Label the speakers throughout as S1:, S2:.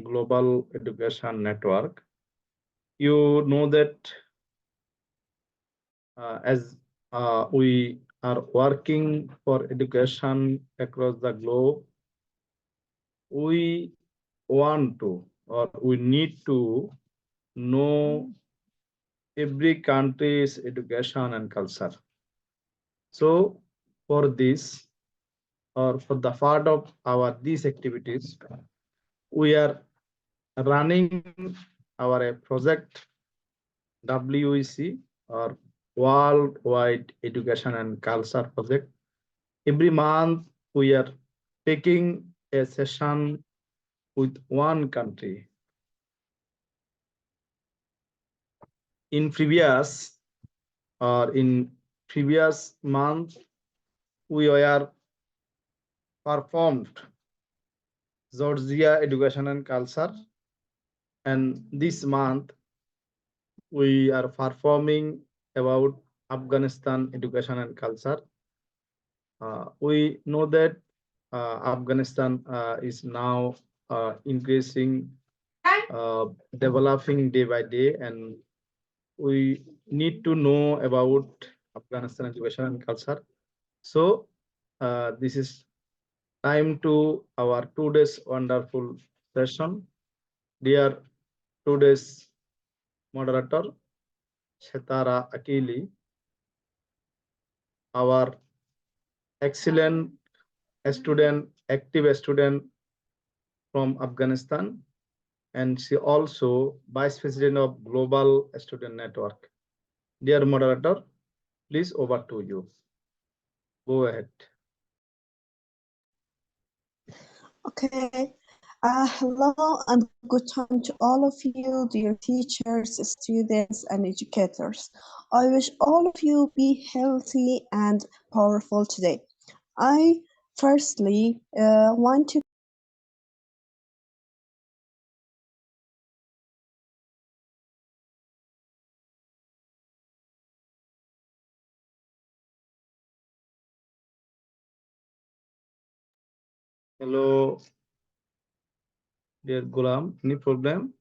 S1: Global Education Network. You know that as we are working for education across the globe, we want to or we need to know every country's education and culture. So for this or for the part of our these activities, we are running our project WEC or Worldwide Education and Culture Project. Every month we are taking a session with one country. In previous month, we were performed Georgia Education and Culture, and this month we are performing about Afghanistan Education and Culture. We know that Afghanistan is now increasing, developing day by day, and we need to know about Afghanistan education and culture. So this is time to our today's wonderful session. Dear today's moderator, Shetara Akili, our excellent student, active student from Afghanistan, and she also Vice President of Global Student Network. Dear moderator, please over to you. Go ahead.
S2: Okay. Hello and good time to all of you, dear teachers, students, and educators. I wish all of you be healthy and powerful today. I firstly want to
S1: Hello, dear Gulam. Any problem?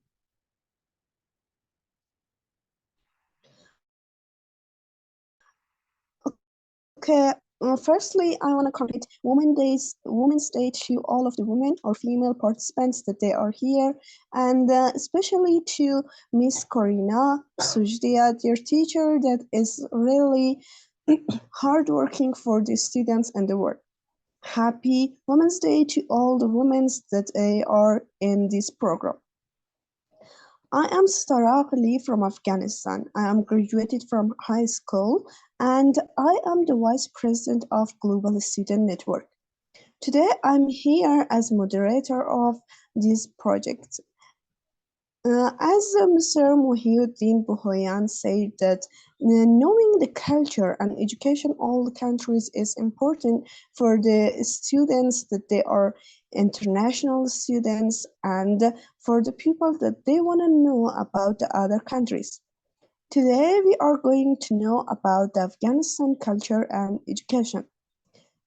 S2: Okay, firstly, I want to congratulate Women's Day to all of the women or female participants that they are here, and especially to Miss Corina Sujdia, dear teacher, that is really hardworking for the students and the work. Happy Women's Day to all the women that are in this program. I am Staraq Ali from Afghanistan. I am graduated from high school and I am the Vice President of Global Student Network. Today I'm here as moderator of this project. As Mr. Muhyiddin Buhoyan said that knowing the culture and education of all the countries is important for the students that they are international students and for the people that they want to know about the other countries. Today we are going to know about the Afghanistan culture and education.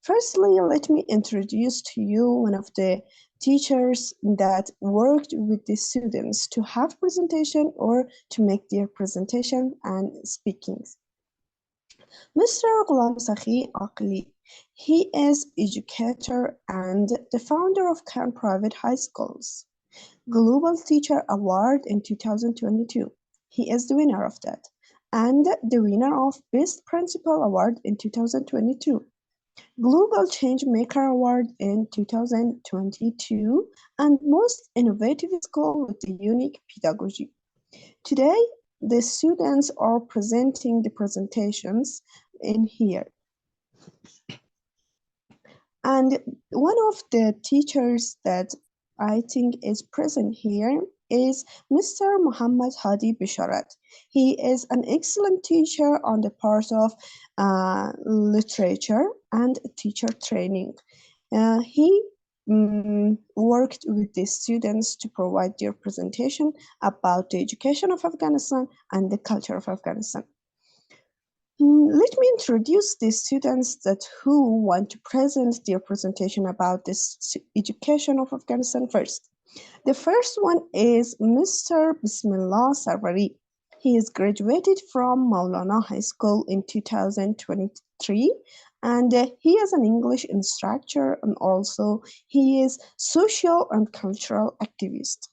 S2: Firstly, let me introduce to you one of the teachers that worked with the students to have presentation or to make their presentation and speakings. Mr. Ghulam Sakhi Aqli. He is educator and the founder of Khan Private High Schools Global Teacher Award in 2022. He is the winner of that and the winner of Best Principal Award in 2022. Global Changemaker Award in 2022 and Most Innovative School with a Unique Pedagogy. Today, the students are presenting the presentations in here. And one of the teachers that I think is present here is Mr. Muhammad Hadi Bisharat. He is an excellent teacher on the part of literature and teacher training. He worked with the students to provide their presentation about the education of Afghanistan and the culture of Afghanistan. Let me introduce the students that who want to present their presentation about this education of Afghanistan first. The first one is Mr. Bismillah Sarwari. He is graduated from Maulana High School in 2023 and he is an English instructor and also he is social and cultural activist.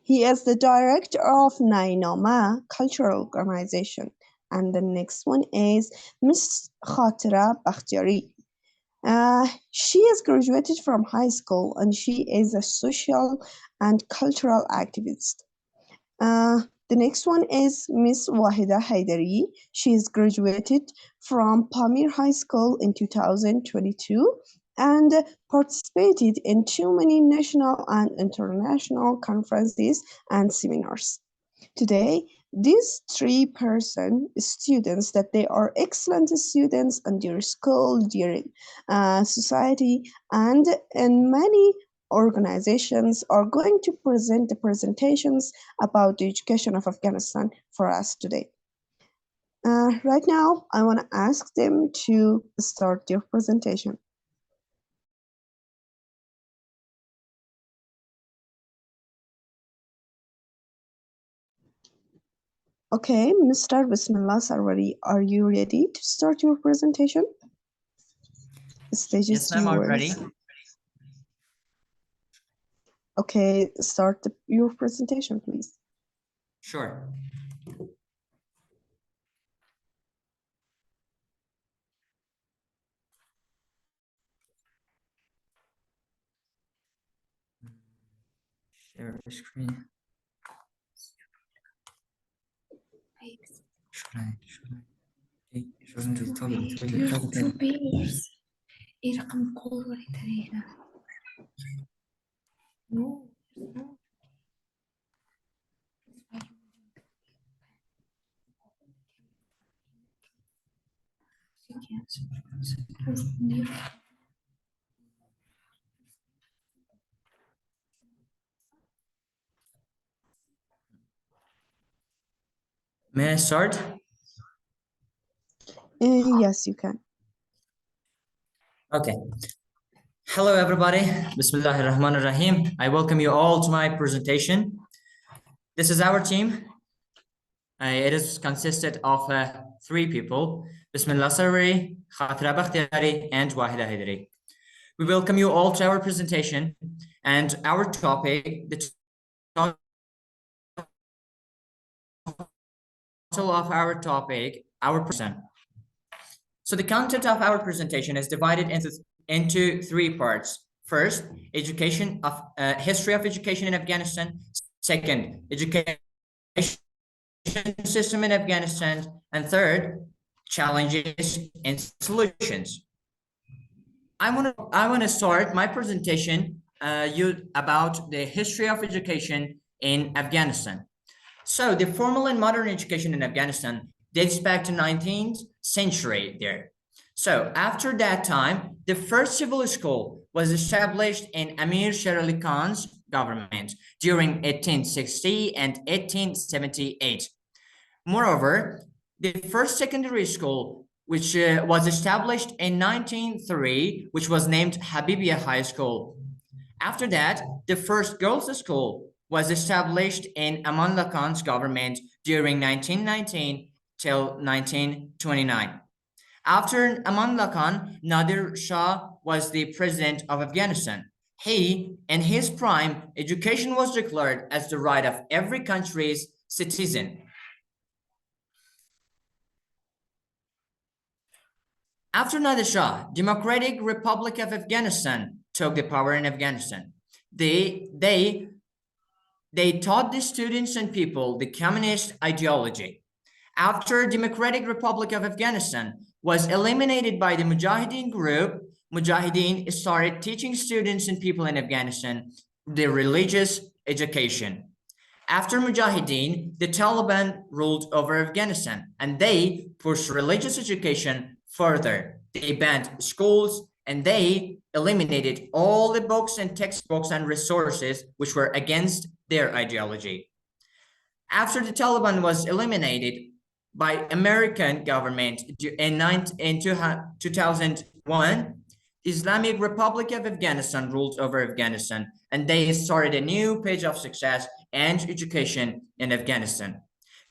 S2: He is the director of Nainama Cultural Organization. And the next one is Ms. Khatira Bakhtiari. She is graduated from high school and she is a social and cultural activist. The next one is Miss Wahida Haidari. She is graduated from Pamir High School in 2022 and participated in too many national and international conferences and seminars. Today, these three-person students that they are excellent students in their school, their society, and in many organizations are going to present the presentations about the education of Afghanistan for us today. Right now, I want to ask them to start their presentation. Okay, Mr. Bismillah Sarwari, are you ready to start your presentation? The stage is yours.
S3: Yes, I'm ready.
S2: Okay, start your presentation, please.
S3: Sure. Share the screen.
S4: ايه رقم كول ولا تاريخ نو
S3: May I start?
S2: Yes, you can.
S3: Okay. Hello, everybody. Bismillahirrahmanirrahim. I welcome you all to my presentation. This is our team. It is consisted of three people: Bismillah Sarwari, Khatira Bakhtiari, and Wahida Haidari. We welcome you all to our presentation and our topic. The title of our topic, our present. So the content of our presentation is divided into three parts. First, education of history of education in Afghanistan. Second, education system in Afghanistan. And third, challenges and solutions. I want to start my presentation about the history of education in Afghanistan. So the formal and modern education in Afghanistan dates back to 19th century there. So after that time, the first civil school was established in Amir Sher Ali Khan's government during 1860 and 1878. Moreover, the first secondary school, which was established in 1903, which was named Habibia High School. After that, the first girls' school was established in Amanullah Khan's government during 1919 till 1929. After Amanullah Khan, Nadir Shah was the president of Afghanistan. He, in his prime, education was declared as the right of every country's citizen. After Nadir Shah, Democratic Republic of Afghanistan took the power in Afghanistan. They taught the students and people the communist ideology. After Democratic Republic of Afghanistan was eliminated by the Mujahideen group, Mujahideen started teaching students and people in Afghanistan the religious education. After Mujahideen, the Taliban ruled over Afghanistan and they pushed religious education further. They banned schools and they eliminated all the books and textbooks and resources which were against their ideology. After the Taliban was eliminated by American government in 2001, Islamic Republic of Afghanistan ruled over Afghanistan, and they started a new page of success and education in Afghanistan.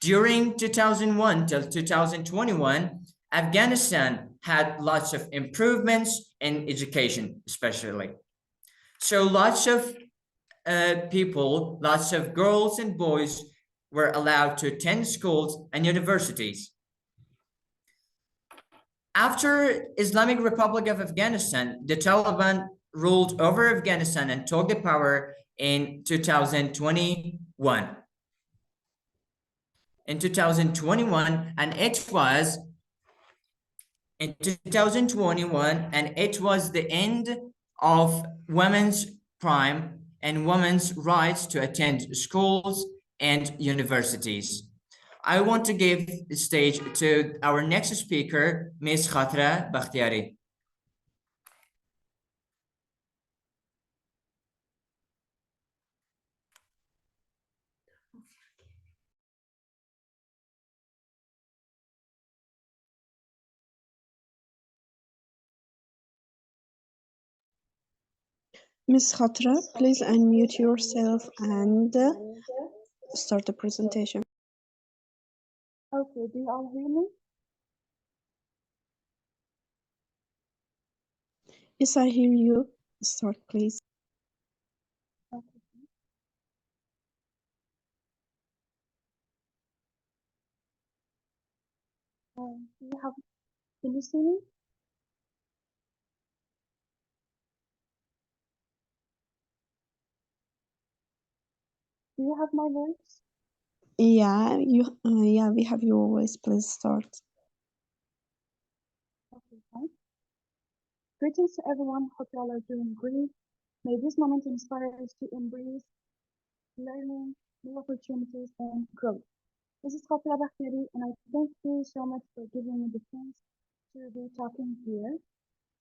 S3: During 2001 till 2021, Afghanistan had lots of improvements in education, especially. So lots of people, lots of girls and boys were allowed to attend schools and universities. After Islamic Republic of Afghanistan, the Taliban ruled over Afghanistan and took the power in 2021. In 2021, and it was the end of women's prime and women's rights to attend schools and universities. I want to give the stage to our next speaker, Ms. Khatra Bakhtiari.
S2: Ms. Khatra, please unmute yourself and start the presentation.
S5: Okay, do you all hear me?
S2: Yes, I hear you. Start, please.
S5: Okay. Can you see me? Do you have my voice?
S2: Yeah, we have your voice. Please start.
S5: Okay, fine. Greetings to everyone. Hope you all are doing great. May this moment inspire us to embrace learning, new opportunities, and growth. This is Khatra Bakhtiari, and I thank you so much for giving me the chance to be talking here.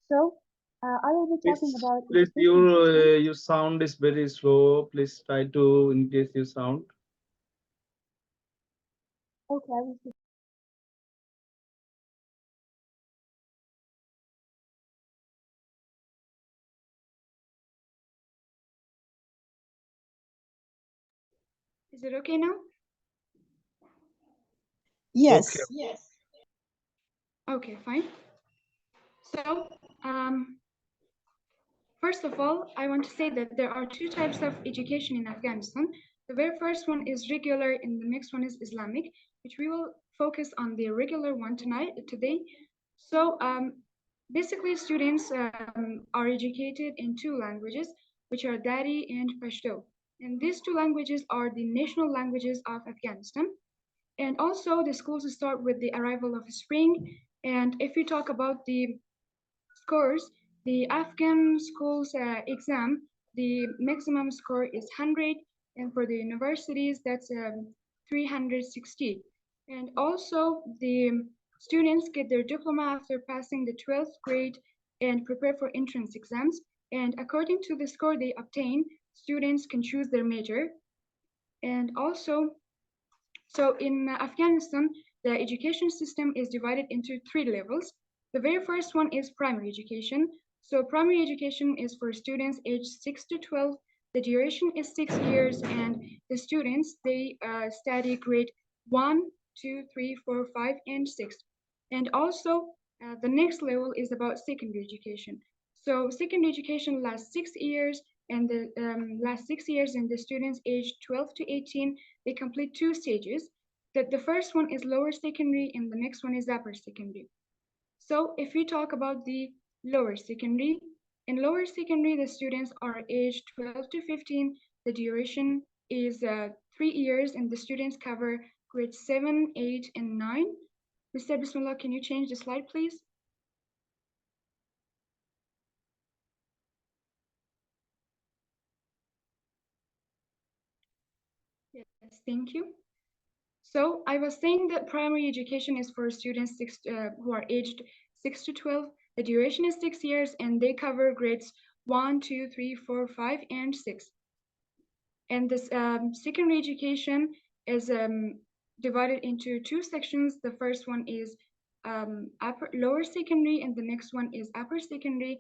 S5: So, I will be talking about
S1: Please,
S5: education system.
S1: your sound is very slow. Please try to increase your sound.
S5: Okay, I will. Is it okay now?
S2: Yes.
S1: Okay.
S5: Yes. Okay, fine. So, first of all, I want to say that there are two types of education in Afghanistan. The very first one is regular and the next one is Islamic, which we will focus on the regular one today. So basically students are educated in two languages, which are Dari and Pashto. And these two languages are the national languages of Afghanistan. And also the schools start with the arrival of spring. And if we talk about the scores, the Afghan schools exam, the maximum score is 100, and for the universities, that's 360. And also, the students get their diploma after passing the 12th grade and prepare for entrance exams. And according to the score they obtain, students can choose their major. And also, so in Afghanistan, the education system is divided into three levels. The very first one is primary education. So primary education is for students aged 6 to 12. The duration is 6 years, and the students, they study grade 1, 2, 3, 4, 5, and 6. And also, the next level is about secondary education. So secondary education lasts 6 years, and the last 6 years, and the students aged 12 to 18, they complete two stages. The first one is lower secondary, and the next one is upper secondary. So if we talk about the lower secondary, in lower secondary, the students are aged 12 to 15. The duration is 3 years, and the students cover grades 7, 8, and 9. Mr. Bismillah, can you change the slide, please? Yes, thank you. So I was saying that primary education is for students who are aged 6 to 12. The duration is 6 years, and they cover grades 1, 2, 3, 4, 5, and 6. And this secondary education is divided into two sections. The first one is lower secondary, and the next one is upper secondary.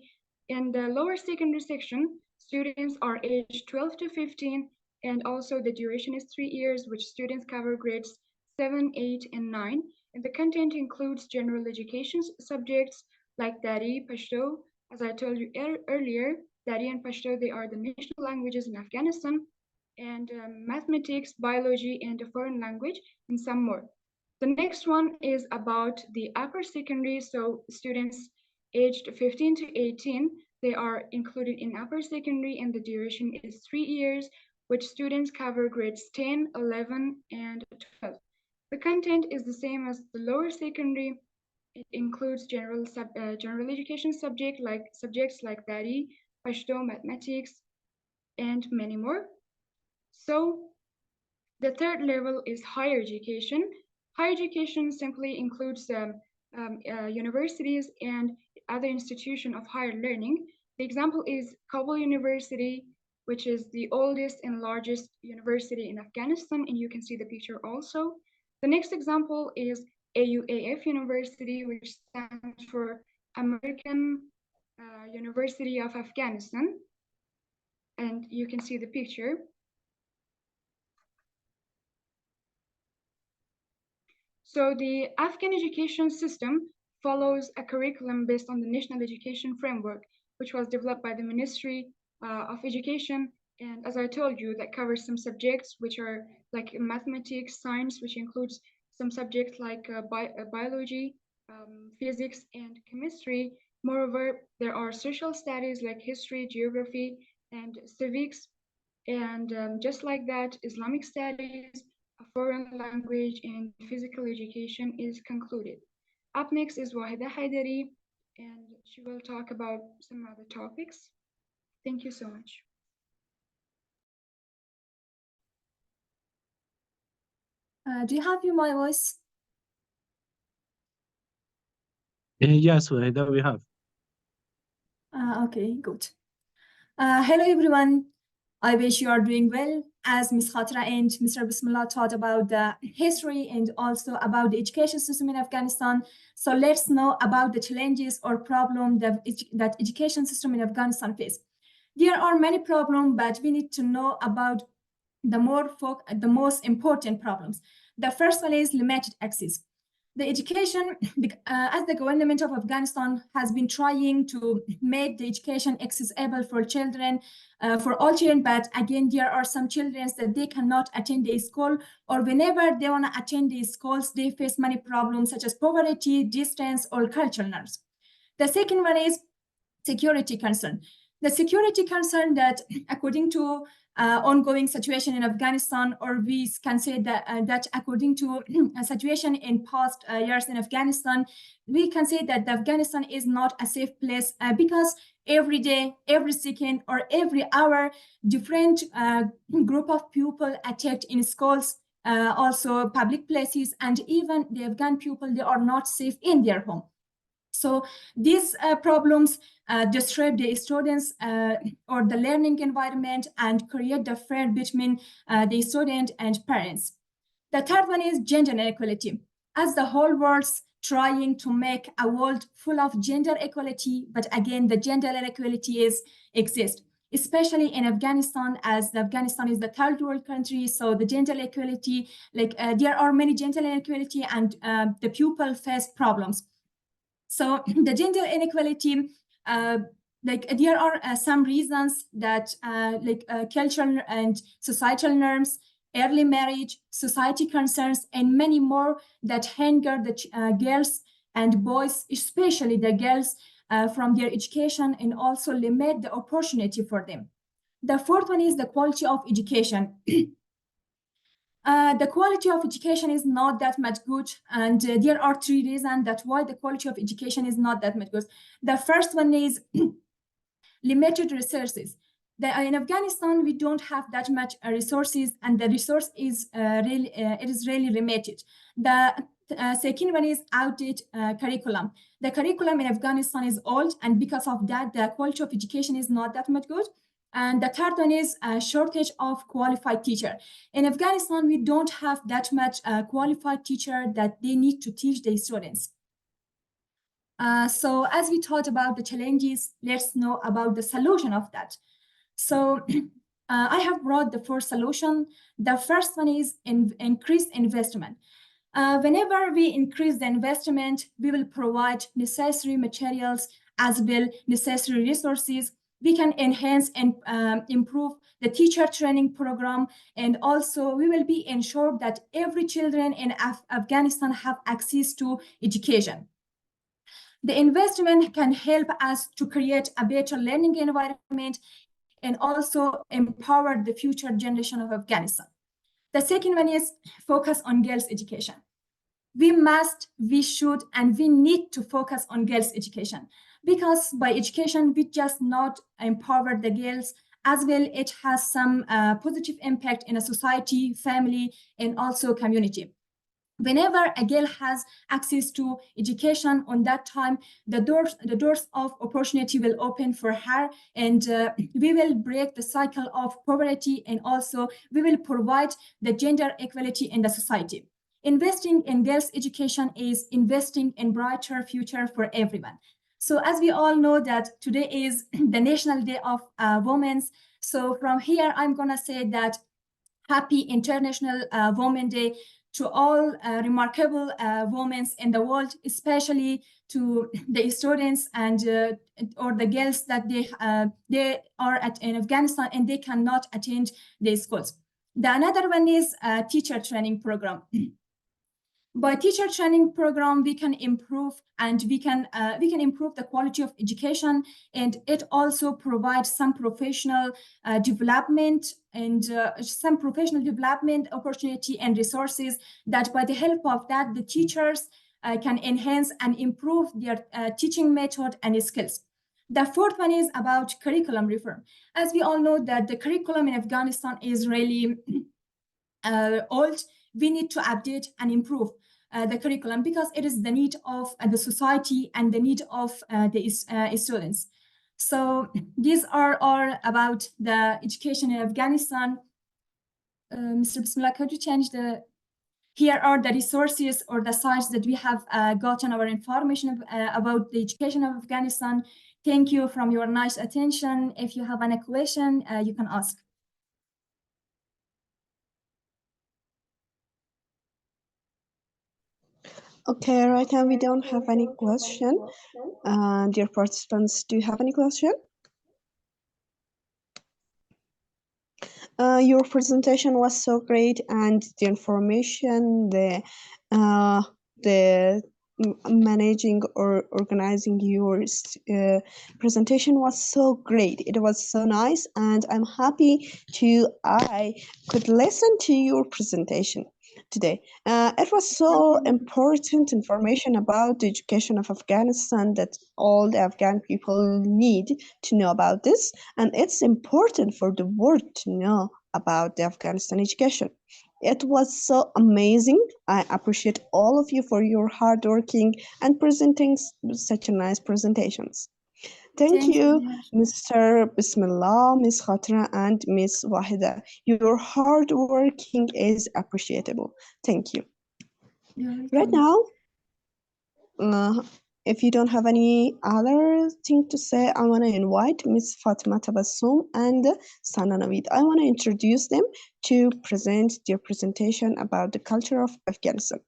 S5: In the lower secondary section, students are aged 12 to 15, and also the duration is 3 years, which students cover grades 7, 8, and 9. And the content includes general education subjects like Dari, Pashto. As I told you earlier, Dari and Pashto, they are the national languages in Afghanistan, and mathematics, biology, and a foreign language, and some more. The next one is about the upper secondary, so students aged 15 to 18, they are included in upper secondary, and the duration is 3 years, which students cover grades 10, 11, and 12. The content is the same as the lower secondary. It includes general education subjects like Dari, Pashto, mathematics, and many more. So the third level is higher education. Higher education simply includes universities and other institutions of higher learning. The example is Kabul University, which is the oldest and largest university in Afghanistan, and you can see the picture also. The next example is AUAF University, which stands for American University of Afghanistan, and you can see the picture. So the Afghan education system follows a curriculum based on the National Education Framework, which was developed by the Ministry of Education. And as I told you, that covers some subjects which are like mathematics, science, which includes some subjects like biology, physics, and chemistry. Moreover, there are social studies like history, geography, and civics. And just like that, Islamic studies, a foreign language, and physical education is concluded. Up next is Wahida Haidari, and she will talk about some other topics. Thank you so much.
S6: Do you have my voice?
S7: Yes, Wahida, we have.
S6: Okay, good. Hello, everyone. I wish you are doing well. As Ms. Khatra and Mr. Bismillah taught about the history and also about the education system in Afghanistan. So let's know about the challenges or problems that education system in Afghanistan face. There are many problems, but we need to know about the most important problems. The first one is limited access. The education, as the government of Afghanistan has been trying to make the education accessible for children, for all children, but again, there are some children that they cannot attend the school, or whenever they want to attend the schools, they face many problems such as poverty, distance, or cultural norms. The second one is security concern. The security concern that according to ongoing situation in Afghanistan, or we can say that according to a situation in past years in Afghanistan, we can say that Afghanistan is not a safe place because every day, every second, or every hour, different group of people attacked in schools, also public places, and even the Afghan people, they are not safe in their home. So these problems disrupt the students or the learning environment and create the fear between the student and parents. The third one is gender inequality. As the whole world's trying to make a world full of gender equality, but again, the gender inequality exists, especially in Afghanistan, as Afghanistan is the third world country. So the gender equality, there are many gender inequality, and the people face problems. So the gender inequality, there are some reasons that cultural and societal norms, early marriage, society concerns, and many more that hinder the girls and boys, especially the girls, from their education, and also limit the opportunity for them. The fourth one is the quality of education. The quality of education is not that much good, and there are three reasons that why the quality of education is not that much good. The first one is limited resources. In Afghanistan, we don't have that much resources, and the resource is really limited. The second one is outdated curriculum. The curriculum in Afghanistan is old, and because of that, the quality of education is not that much good. And the third one is a shortage of qualified teacher. In Afghanistan, we don't have that much qualified teacher that they need to teach the students. So as we thought about the challenges, let's know about the solution of that. So I have brought the 4 solutions. The first one is increased investment. Whenever we increase the investment, we will provide necessary materials as well necessary resources. We can enhance and improve the teacher training program, and also we will be ensured that every children in Afghanistan have access to education. The investment can help us to create a better learning environment and also empower the future generation of Afghanistan. The second one is focus on girls' education. We must, we should, and we need to focus on girls' education, because by education, we just not empower the girls, as well it has some positive impact in a society, family, and also community. Whenever a girl has access to education, on that time, the doors of opportunity will open for her, and we will break the cycle of poverty, and also we will provide the gender equality in the society. Investing in girls' education is investing in brighter future for everyone. So as we all know that today is the National Day of Women. So from here, I'm gonna say that Happy International Women's Day to all remarkable women in the world, especially to the students and or the girls that they are in Afghanistan and they cannot attend the schools. The another one is a teacher training program. By teacher training program, we can improve and we can improve the quality of education, and it also provides some professional development and some professional development opportunity and resources that by the help of that, the teachers can enhance and improve their teaching method and skills. The fourth one is about curriculum reform. As we all know that the curriculum in Afghanistan is really old. We need to update and improve the curriculum because it is the need of the society and the need of the students. So these are all about the education in Afghanistan. Mr. Bismillah, could you change the... Here are the resources or the sites that we have gotten our information about the education of Afghanistan. Thank you from your nice attention. If you have any question, you can ask.
S2: Okay, right now we don't have any question. Dear participants, do you have any question? Your presentation was so great, and the information, the managing or organizing your presentation was so great. It was so nice, and I'm happy I could listen to your presentation today. It was so important information about the education of Afghanistan that all the Afghan people need to know about this, and it's important for the world to know about the Afghanistan education. It was so amazing. I appreciate all of you for your hard working and presenting such nice presentations. Thank you, Mr. Bismillah, Ms. Khatra, and Ms. Wahida. Your hard working is appreciable. Thank you. Right now, if you don't have any other thing to say, I want to invite Ms. Fatima Tabassum and Sana Navid. I want to introduce them to present their presentation about the culture of Afghanistan.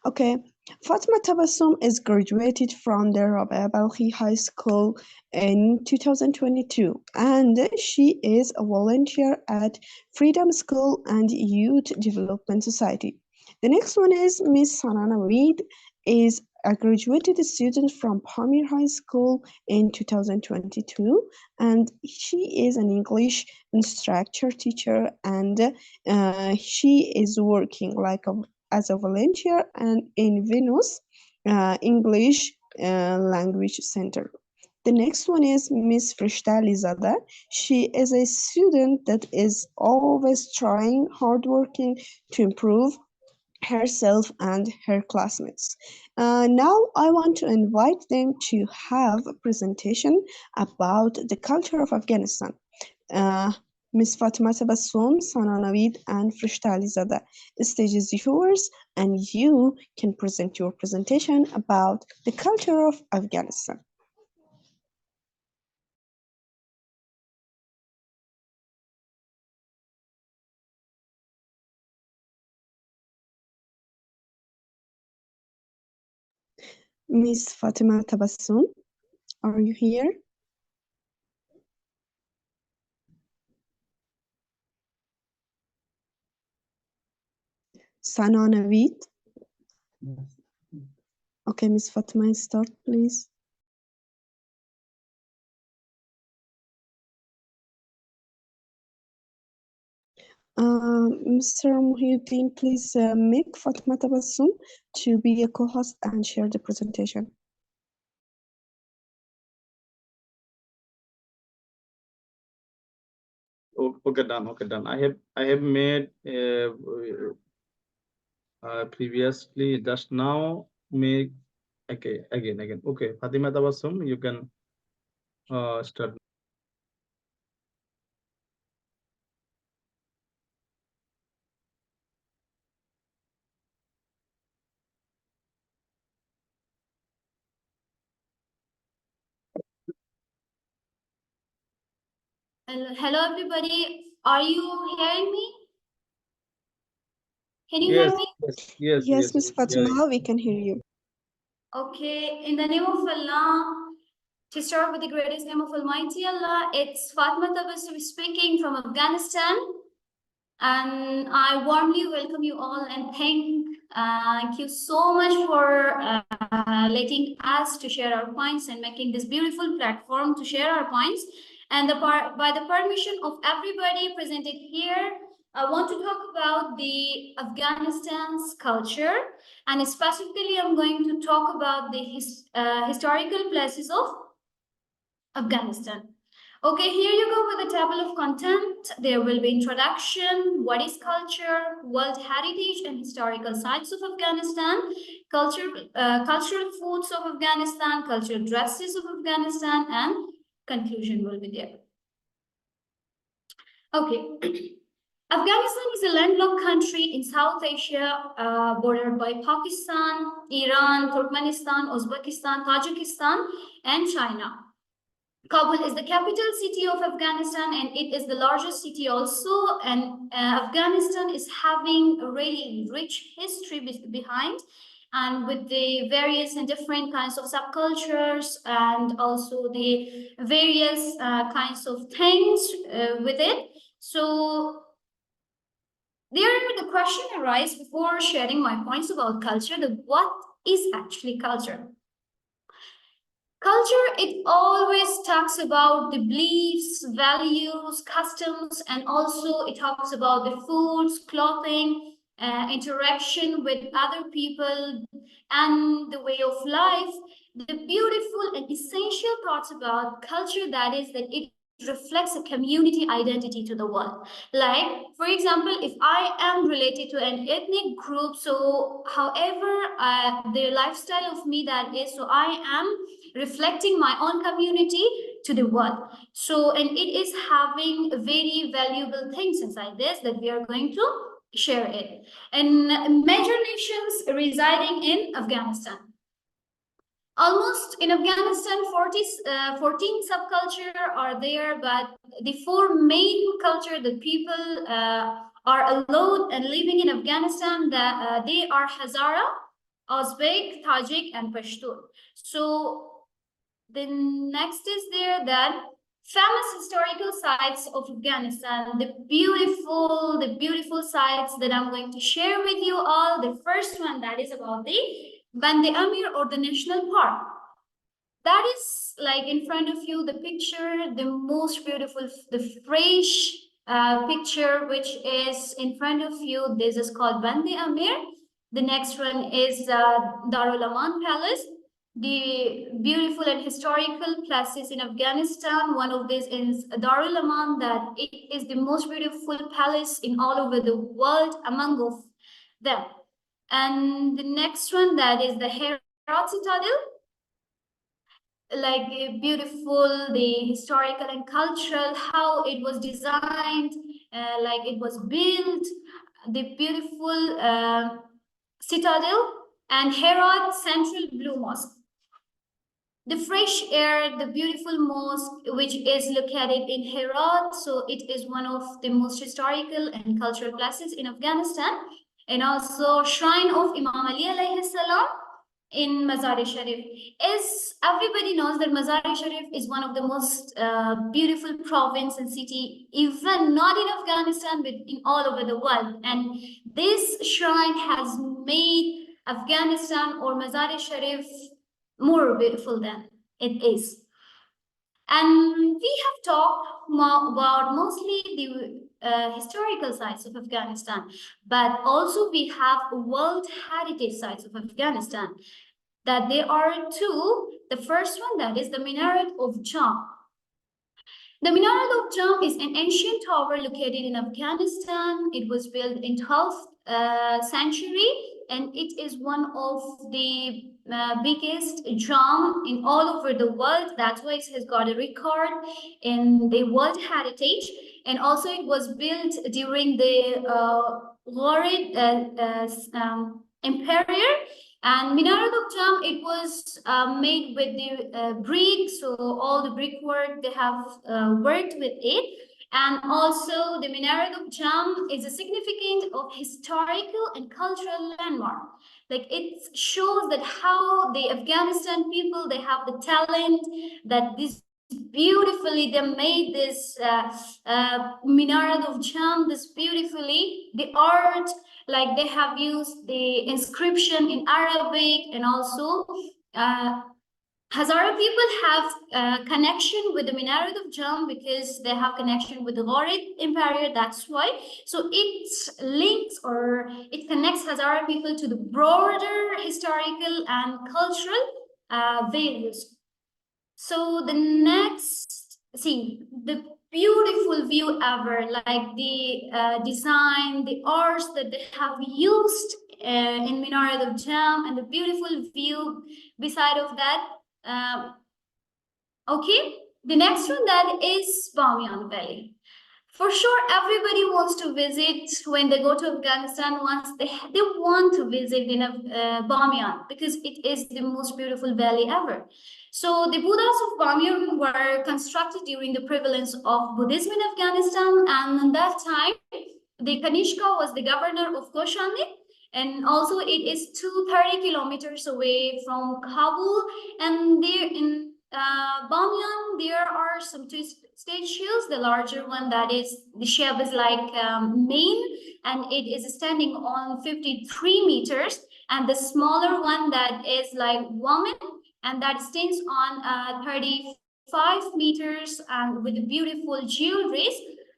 S2: Okay, Fatima Tabassum is graduated from the Rabia Balkhi High School in 2022, and she is a volunteer at Freedom School and Youth Development Society. The next one is Miss Sana Navid, is a graduated student from Pamir High School in 2022, and she is an English instructor teacher, and she is working as a volunteer and in Venus English Language Center. The next one is Miss Frishta Lizada. She is a student that is always trying, hardworking to improve herself and her classmates. Now I want to invite them to have a presentation about the culture of Afghanistan. Ms. Fatima Tabassum, Sana Naveed, and Frishtali Zada. The stage is yours, and you can present your presentation about the culture of Afghanistan. Ms. Fatima Tabassum, are you here? Sana Naveed. Okay, Ms. Fatima, start, please. Mr. Muhyiddin, please make Fatima Tabassum to be a co-host and share the presentation.
S1: Okay, done. Okay, done. I have made previously, just now make again. Okay, Fatima Tabassum, you can start.
S8: Hello, everybody. Are you hearing me? Can you
S1: Yes,
S8: hear me?
S2: Yes, Ms. Fatima, we can hear you.
S8: Okay. In the name of Allah, to start with the greatest name of Almighty Allah, it's Fatima Tabassum speaking from Afghanistan. And I warmly welcome you all and thank you so much for letting us to share our points and making this beautiful platform to share our points. And by the permission of everybody presented here, I want to talk about the Afghanistan's culture, and specifically I'm going to talk about the historical places of Afghanistan. Okay, here you go with the table of content. There will be introduction, what is culture, world heritage and historical sites of Afghanistan, cultural foods of Afghanistan, cultural dresses of Afghanistan, and conclusion will be there. Okay. Afghanistan is a landlocked country in South Asia, bordered by Pakistan, Iran, Turkmenistan, Uzbekistan, Tajikistan, and China. Kabul is the capital city of Afghanistan, and it is the largest city also. And Afghanistan is having a really rich history behind, and with the various and different kinds of subcultures, and also the various kinds of things with it. So there, the question arises before sharing my points about culture: that what is actually culture? Culture, it always talks about the beliefs, values, customs, and also it talks about the foods, clothing, interaction with other people, and the way of life. The beautiful and essential parts about culture, that is that it reflects a community identity to the world. Like, for example, if I am related to an ethnic group, so however the lifestyle of me that is, so I am reflecting my own community to the world. So, and it is having very valuable things inside this that we are going to share it. And major nations residing in Afghanistan. Almost in Afghanistan, 14 subculture are there, but the four main culture that people are allowed and living in Afghanistan, that they are Hazara, Uzbek, Tajik, and Pashtun. So the next is there that famous historical sites of Afghanistan, the beautiful sites that I'm going to share with you all. The first one, that is about the Band Amir, or the national park. That is like in front of you, the picture, the most beautiful, the fresh picture which is in front of you. This is called Band Amir. The next one is Darul Aman Palace. The beautiful and historical places in Afghanistan. One of these is Darul Aman, that it is the most beautiful palace in all over the world among of them. And the next one, that is the Herat Citadel. like beautiful, the historical and cultural, how it was designed, like it was built, the beautiful citadel, and Herat Central Blue Mosque. The fresh air, the beautiful mosque, which is located in Herat, so it is one of the most historical and cultural places in Afghanistan, and also shrine of Imam Ali alayhi salam in Mazar-e-Sharif. As everybody knows that Mazar-e-Sharif is one of the most beautiful province and city, even not in Afghanistan, but in all over the world. And this shrine has made Afghanistan or Mazar-e-Sharif more beautiful than it is. And we have talked about mostly the historical sites of Afghanistan, but also we have World Heritage Sites of Afghanistan. That there are two. The first one, that is the Minaret of Jam. The Minaret of Jam is an ancient tower located in Afghanistan. It was built in 12th century, and it is one of the biggest jam in all over the world. That's why it has got a record in the World Heritage. And also it was built during the Ghurid Empire. And Minaret of Jam, it was made with the brick, so all the brickwork, they have worked with it. And also the Minaret of Jam is a significant of historical and cultural landmark. Like it shows that how the Afghanistan people, they have the talent, that this beautifully they made this Minaret of Jam, this beautifully, the art, like they have used the inscription in Arabic, and also Hazara people have connection with the Minaret of Jam because they have connection with the Ghurid Empire, that's why. So it links or it connects Hazara people to the broader historical and cultural values. So the next, see, the beautiful view ever, like the design, the arts that they have used in Minaret of Jam, and the beautiful view beside of that. Okay, the next one, that is Bamiyan Valley. For sure, everybody wants to visit when they go to Afghanistan. Once they want to visit in Bamiyan because it is the most beautiful valley ever. So the Buddhas of Bamiyan were constructed during the prevalence of Buddhism in Afghanistan, and at that time, the Kanishka was the governor of Koshanli, and also it is 230 kilometers away from Kabul, and there in Bamiyan, there are some two statues. The larger one, that is, the shape is like main, and it is standing on 53 meters, and the smaller one, that is like woman, and that stands on 35 meters, and with beautiful jewelries,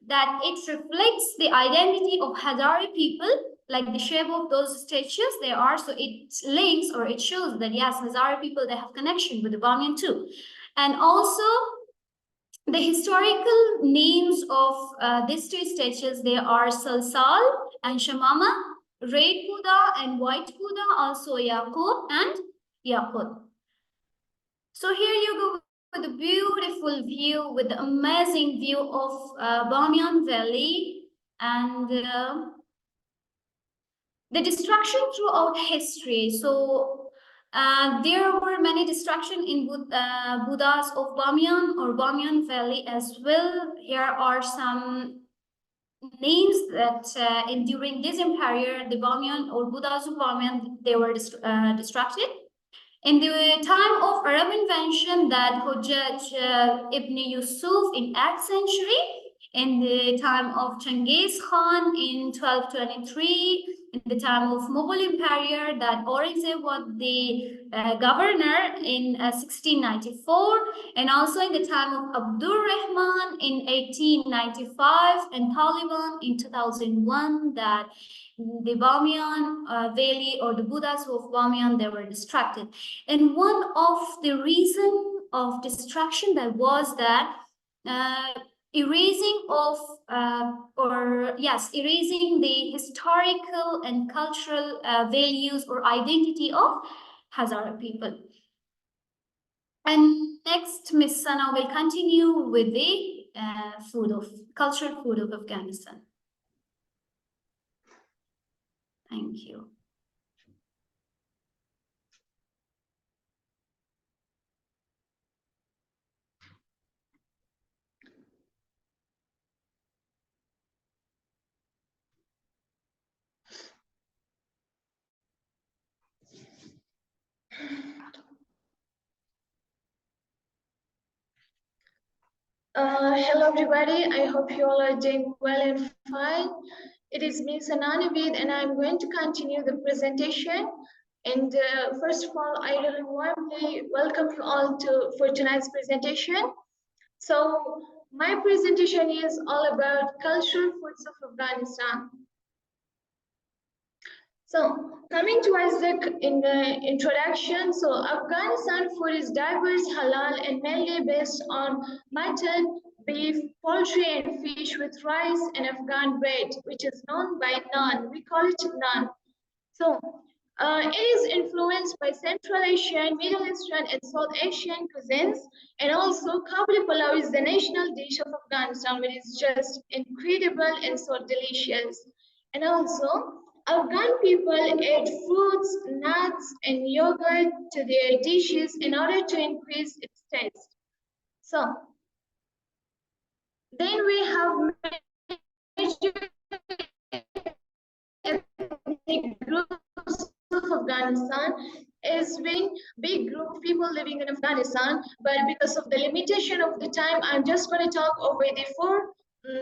S8: that it reflects the identity of Hazara people, like the shape of those statues they are. So it links, or it shows that yes, Hazara people, they have connection with the Bamiyan too. And also the historical names of these two statues, they are Salsal and Shamama, red Buddha and white Buddha, also Yaqub and Yaqut. So here you go with a beautiful view, with the amazing view of Bamiyan Valley, and the destruction throughout history. So there were many destruction in Buddhas of Bamiyan or Bamiyan Valley as well. Here are some names that during this empire, the Bamiyan or Buddhas of Bamiyan, they were destructed. In the time of Arab invention, that Hujjaj Ibn Yusuf in 8th century, in the time of Genghis Khan in 1223, in the time of Mughal Empire, that Aurangzeb was the governor in 1694, and also in the time of Abdur Rahman in 1895, and Taliban in 2001, that the Bamiyan Valley or the Buddhas of Bamiyan, they were destructed. And one of the reason of destruction that was that erasing of erasing the historical and cultural values or identity of Hazara people. And next, Miss Sana will continue with the cultural food of Afghanistan. Thank you.
S9: Hello everybody, I hope you all are doing well and fine. It is me Sananavid and I'm going to continue the presentation. And first of all, I really warmly welcome you all for tonight's presentation. So my presentation is all about cultural foods of Afghanistan. So coming towards in the introduction, so Afghanistan food is diverse, halal, and mainly based on mutton, beef, poultry, and fish with rice and Afghan bread, which is known by naan. We call it naan. So it is influenced by Central Asian, Middle Eastern, and South Asian cuisines, and also kabuli pulao is the national dish of Afghanistan, which is just incredible and so delicious. And also, Afghan people add fruits, nuts, and yogurt to their dishes in order to increase its taste. So, then we have major ethnic groups of Afghanistan. It's been big group of people living in Afghanistan, but because of the limitation of the time, I'm just going to talk over the 4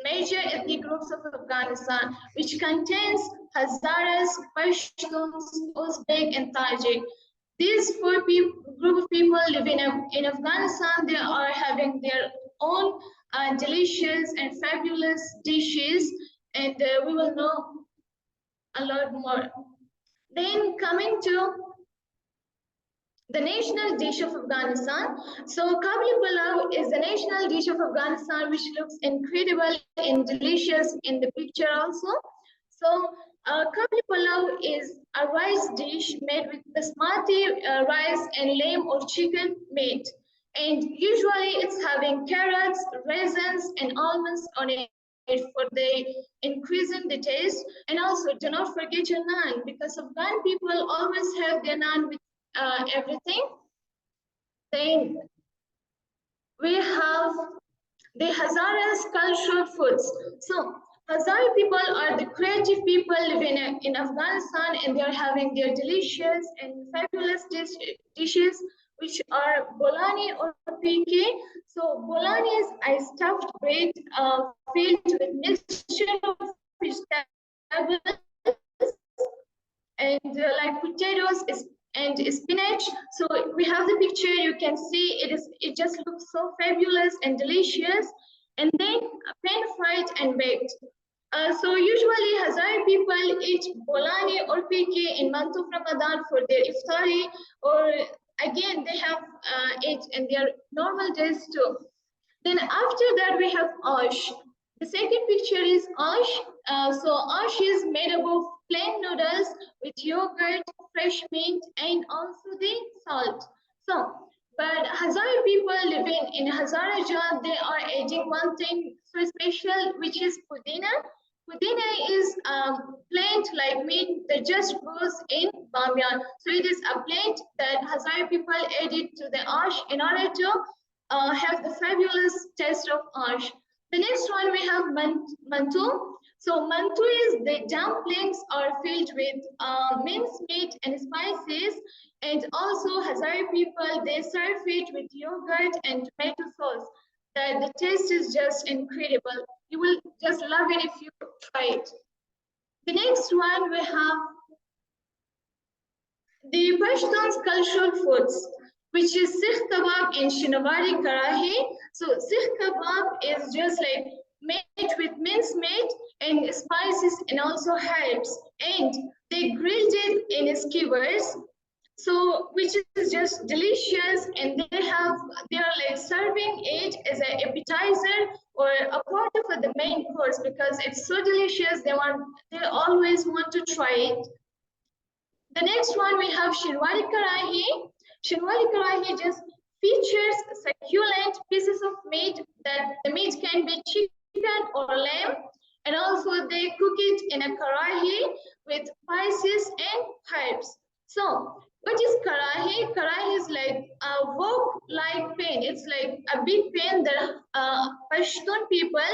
S9: major ethnic groups of Afghanistan, which contains Hazaras, Pashtuns, Uzbek, and Tajik. These 4 group of people living in Afghanistan, they are having their own delicious and fabulous dishes, and we will know a lot more. Then coming to the national dish of Afghanistan. So kabuli pulao is the national dish of Afghanistan, which looks incredible and delicious in the picture also. So kabuli pulao is a rice dish made with basmati rice and lamb or chicken meat. And usually it's having carrots, raisins, and almonds on it for the increasing the taste. And also do not forget your naan, because Afghan people always have their naan with everything. Then we have the Hazaras cultural foods. So Hazara people are the creative people living in Afghanistan, and they are having their delicious and fabulous dishes, which are bolani or PK. So bolani is a stuffed bread filled with mixture of vegetables and like potatoes and spinach. So we have the picture, you can see it just looks so fabulous and delicious, and then pan-fried and baked. So usually Hazara people eat bolani or PK in month of Ramadan for their iftari, or again they have it in their normal days too. Then after that we have ash. The second picture is ash. So ash is made up of plain noodles with yogurt, fresh mint, and also the salt. So, but Hazara people living in Hazarajat, they are adding one thing so special, which is pudina. Pudina is plant like mint that just grows in Bamyan. So it is a plant that Hazara people added to the ash in order to have the fabulous taste of ash. The next one we have mantu. So mantu is the dumplings are filled with minced meat and spices, and also Hazara people, they serve it with yogurt and tomato sauce. The taste is just incredible. You will just love it if you try it. The next one we have the Pashtuns cultural foods, which is sikh kebab and shinawari karahi. So sikh kebab is just like made with minced meat and spices and also herbs, and they grilled it in skewers. So which is just delicious, and they are like serving it as an appetizer or a part of the main course because it's so delicious. They always want to try it. The next one we have Shirwari Karahi. Shirwari Karahi just features succulent pieces of meat that the meat can be chicken or lamb, and also they cook it in a karahi with spices and herbs. So what is karahi? Karahi is like a wok-like pan. It's like a big pan that Pashtun people,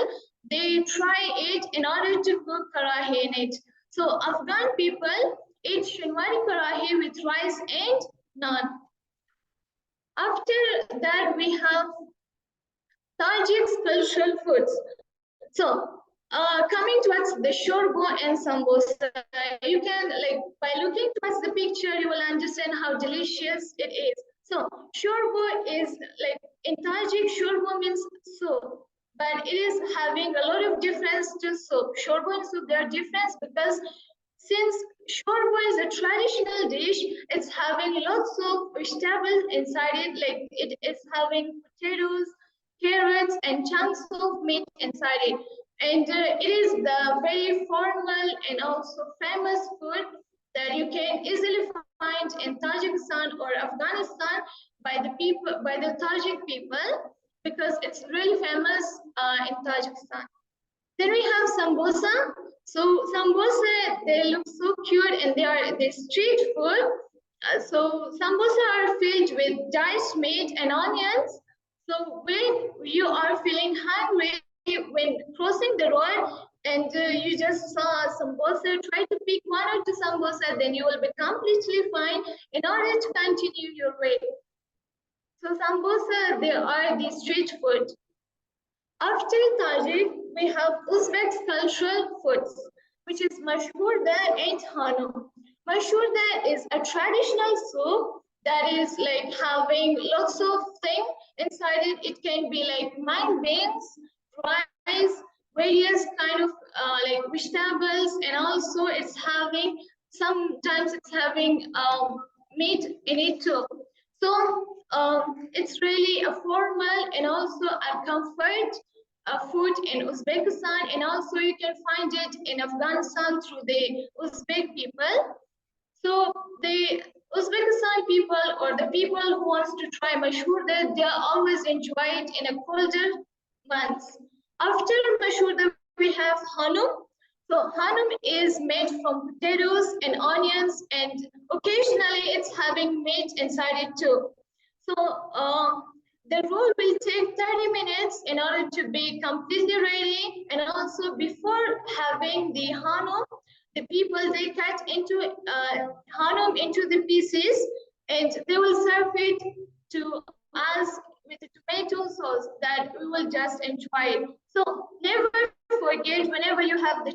S9: they try it in order to cook karahi in it. So Afghan people eat shinwari karahi with rice and naan. After that, we have Tajik's cultural foods. So, coming towards the shorbo and sambosa, you can, like, by looking towards the picture, you will understand how delicious it is. So, shorbo is, like, in Tajik, shorbo means soup, but it is having a lot of difference to soup. Shorbo and soup, they are different because since shorba is a traditional dish, it's having lots of vegetables inside it, like it is having potatoes, carrots, and chunks of meat inside it. And it is the very formal and also famous food that you can easily find in Tajikistan or Afghanistan by the people, by the Tajik people, because it's really famous in Tajikistan. Then we have sambosa. So sambosa, they look so cute and they are the street food. So sambosa are filled with diced meat and onions. So when you are feeling hungry, when crossing the road and you just saw sambosa, try to pick one or two sambosa, then you will be completely fine in order to continue your way. So sambosa, they are the street food. After Tajik, we have Uzbek cultural foods, which is mashurda and hanum. Mashurda is a traditional soup that is like having lots of things inside it. It can be like mung beans, rice, various kind of like vegetables, and also it's having, sometimes it's having meat in it too. So it's really a formal and also a comfort food in Uzbekistan, and also you can find it in Afghanistan through the Uzbek people. So the Uzbekistan people or the people who wants to try mashurda, they always enjoy it in a colder months. After mashurda, we have hanum. So hanum is made from potatoes and onions, and occasionally it's having meat inside it too. So the roll will take 30 minutes in order to be completely ready, and also before having the hanum, the people, they cut into hanum into the pieces, and they will serve it to us with the tomato sauce that we will just enjoy. So never forget, whenever you have the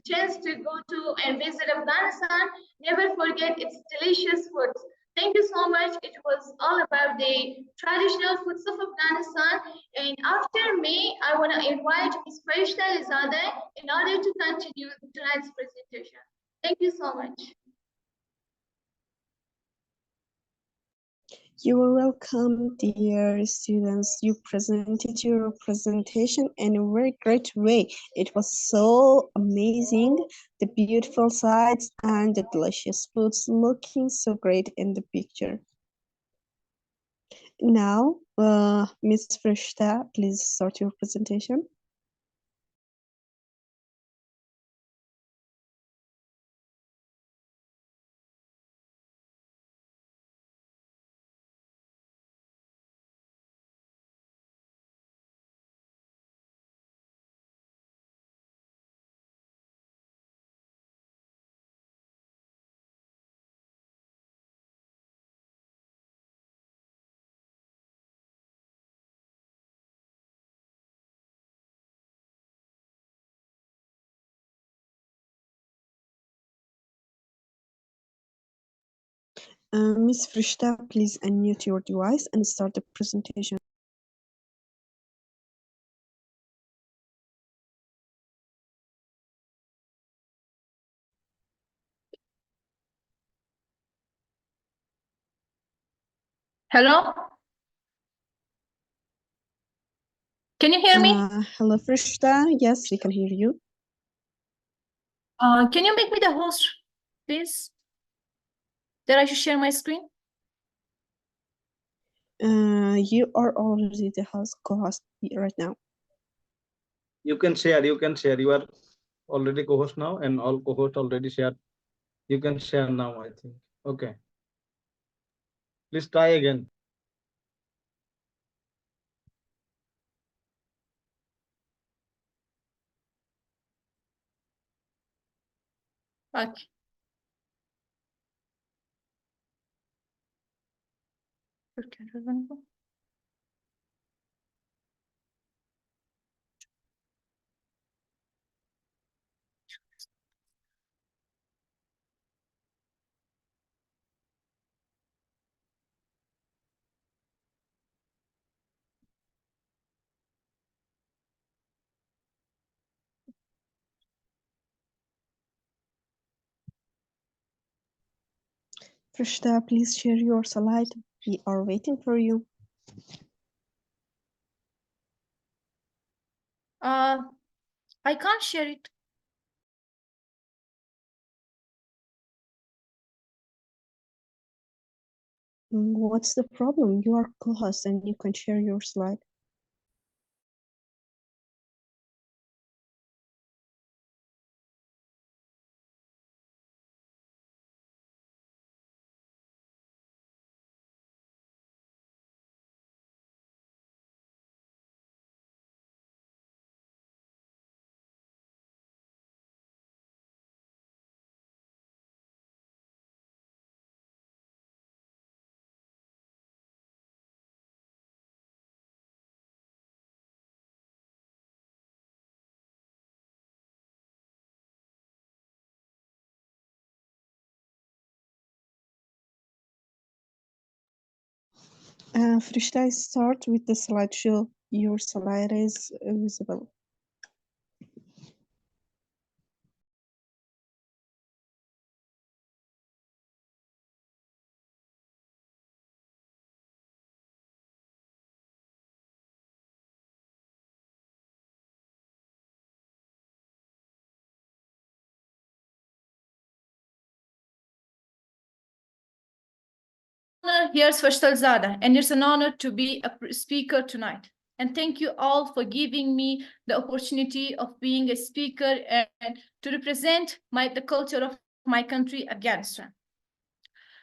S9: chance to go to and visit Afghanistan, never forget its delicious food. Thank you so much. It was all about the traditional foods of Afghanistan. And after me, I want to invite Ms. Farishta Alizadeh in order to continue tonight's presentation. Thank you so much.
S2: You are welcome, dear students. You presented your presentation in a very great way. It was so amazing, the beautiful sights and the delicious foods looking so great in the picture. Now, Ms. Frishta, please start your presentation. Ms. Frishta, please unmute your device and start the presentation.
S10: Hello? Can you hear me?
S2: Hello, Frishta. Yes, we can hear you.
S10: Can you make me the host, please? That I should share my screen?
S2: You are already the host co-host right now.
S1: You can share. You are already co-host now, and all co-host already shared. You can share now, I think. Okay. Please try again.
S10: Okay.
S2: Frishta, please share your slide. We are waiting for you.
S10: I can't share it.
S2: What's the problem? You are co-host and you can share your slide. Frishta, start with the slideshow. Your slide is visible.
S10: Here's Fashtalzada, and it's an honor to be a speaker tonight. And thank you all for giving me the opportunity of being a speaker and to represent the culture of my country, Afghanistan.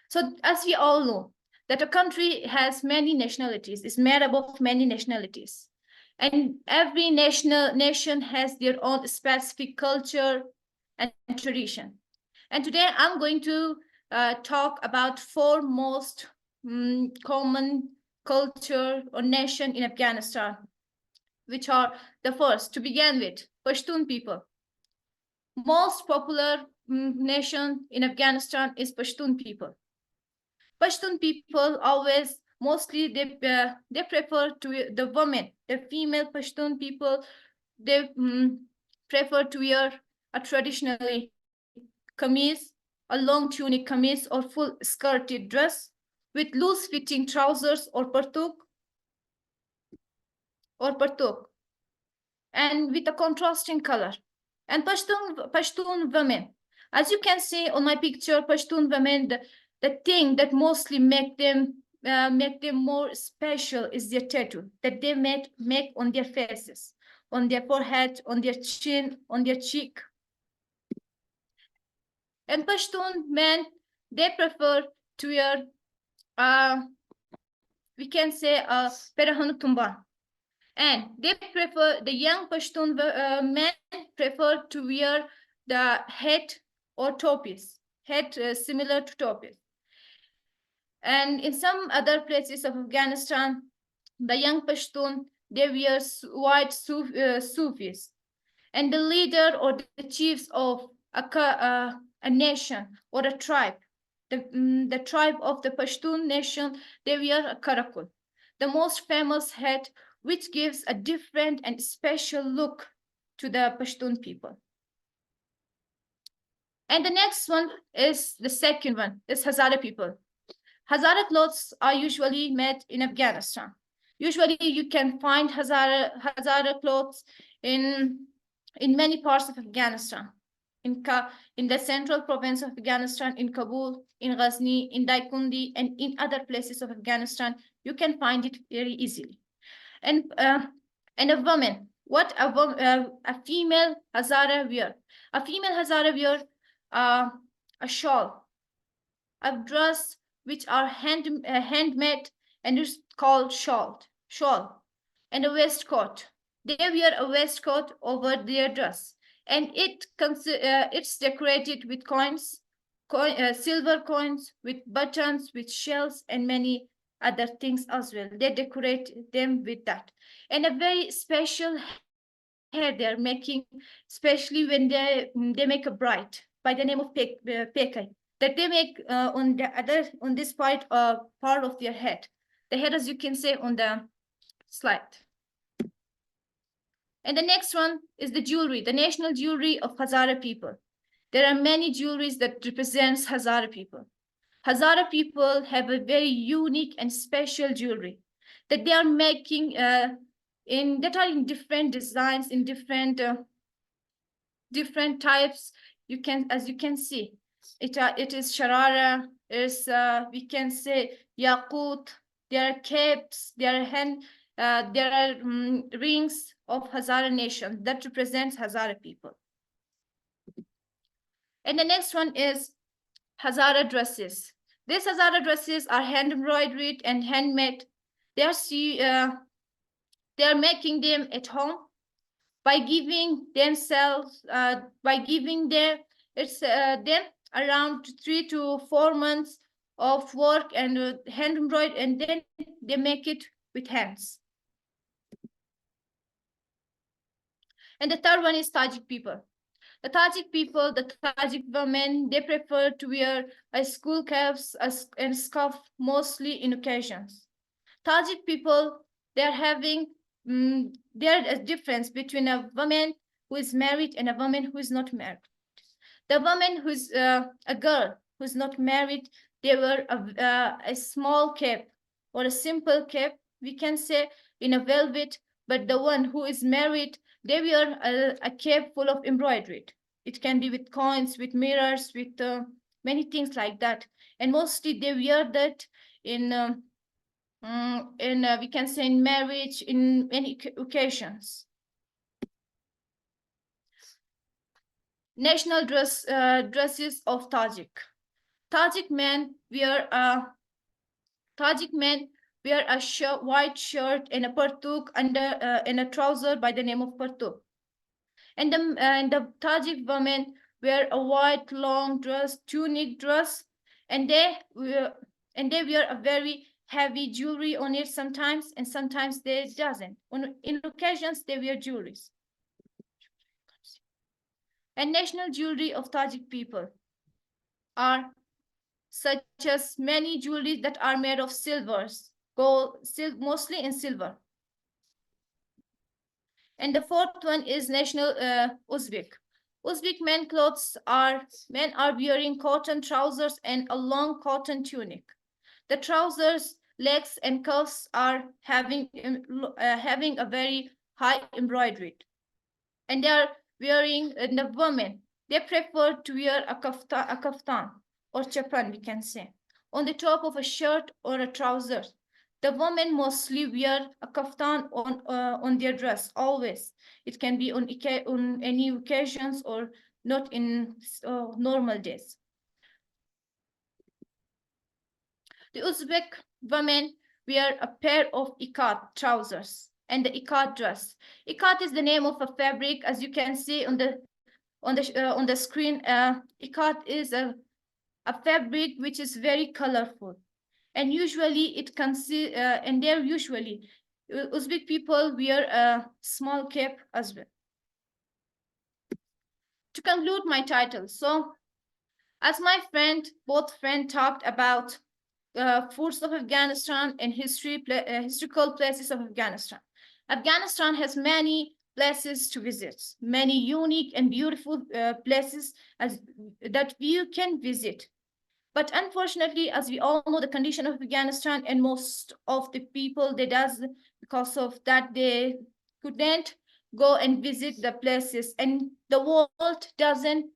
S10: So as we all know, that a country has many nationalities, is made up of many nationalities. And every nation has their own specific culture and tradition. And today I'm going to talk about four most common culture or nation in Afghanistan, which are the first, to begin with, Pashtun people. Most popular nation in Afghanistan is Pashtun people. Pashtun people always, mostly they prefer to the women, the female Pashtun people, they prefer to wear a traditionally kameez, a long tunic kameez or full skirted dress with loose fitting trousers or partuk, and with a contrasting color. And Pashtun women, as you can see on my picture, Pashtun women, the thing that mostly make them more special is their tattoo that they make on their faces, on their forehead, on their chin, on their cheek. And Pashtun men, they prefer to wear, we can say, Perahanu Tumban. And they prefer, the young Pashtun men prefer to wear the hat or topis, hat similar to topis. And in some other places of Afghanistan, the young Pashtun, they wear white Sufis. And the leader or the chiefs of a nation or a tribe, the tribe of the Pashtun nation, they wear a karakul, the most famous hat, which gives a different and special look to the Pashtun people. And the next one is the second one, is Hazara people. Hazara clothes are usually made in Afghanistan. Usually you can find Hazara clothes in many parts of Afghanistan, in the central province of Afghanistan, in Kabul, in Ghazni, in Daikundi, and in other places of Afghanistan, You can find it very easily. And a woman, what a female Hazara wear? A female Hazara wear a shawl, a dress which are handmade, and it's called shawl, and a waistcoat. They wear a waistcoat over their dress, and it's decorated with coins, silver coins, with buttons, with shells, and many other things as well. They decorate them with that, and a very special hair they are making, especially when they make a bride by the name of pekai, that they make on this part of their head. The head, as you can see on the slide. And the next one is the jewelry, the national jewelry of Hazara people. There are many jewelries that represents Hazara people. Hazara people have a very unique and special jewelry that they are making that are in different designs, in different types. As you can see, it is sharara, we can say yaqut, there are capes, there are rings of Hazara nation that represents Hazara people. And the next one is Hazara dresses. These Hazara dresses are hand embroidered and handmade. They are making them at home by giving themselves, by giving them around 3 to 4 months of work and hand embroidered, and then they make it with hands. And the third one is Tajik people. The Tajik people, the Tajik women, they prefer to wear a school caps and scarf mostly in occasions. Tajik people, they're having there's a difference between a woman who is married and a woman who is not married. The woman who's a girl who's not married, they wear a small cap or a simple cap, we can say in a velvet, but the one who is married, they wear a cap full of embroidery. It can be with coins, with mirrors, with many things like that. And mostly they wear that in we can say in marriage, in many occasions. National dresses of Tajik. Tajik men wear a white shirt and a partuk under and a trouser by the name of partuk. And the Tajik women wear a white long dress, tunic dress, and they wear a very heavy jewelry on it sometimes, and sometimes they doesn't. In occasions, they wear jewelries. And national jewelry of Tajik people are such as many jewelry that are made of silvers, gold, mostly in silver. And the fourth one is national Uzbek. Uzbek men are wearing cotton trousers and a long cotton tunic. The trousers, legs, and cuffs are having a very high embroidery. And they are wearing, the women, they prefer to wear a kaftan or chapan, we can say, on the top of a shirt or a trouser. The women mostly wear a kaftan on their dress, always. It can be on any occasions or not in normal days. The Uzbek women wear a pair of ikat trousers and the ikat dress. Ikat is the name of a fabric, as you can see on the screen. Ikat is a fabric which is very colorful, and usually Uzbek people wear a small cap as well. To conclude my title, so as my both friends talked about foods of Afghanistan and historical places of Afghanistan. Afghanistan has many places to visit, many unique and beautiful places that you can visit. But unfortunately, as we all know, the condition of Afghanistan, and most of the people, because of that, they couldn't go and visit the places, and the world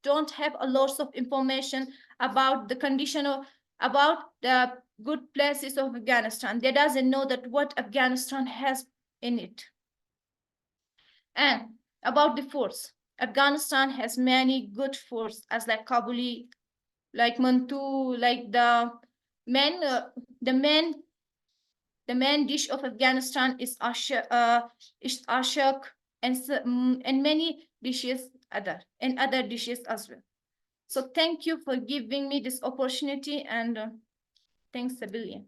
S10: don't have a lot of information about the condition of, about good places of Afghanistan. They doesn't know that what Afghanistan has in it. And about the forts, Afghanistan has many good forts, as like Kabuli, like Mantu, like the main dish of Afghanistan is ashak, and many dishes other dishes as well. So thank you for giving me this opportunity, and thanks a billion.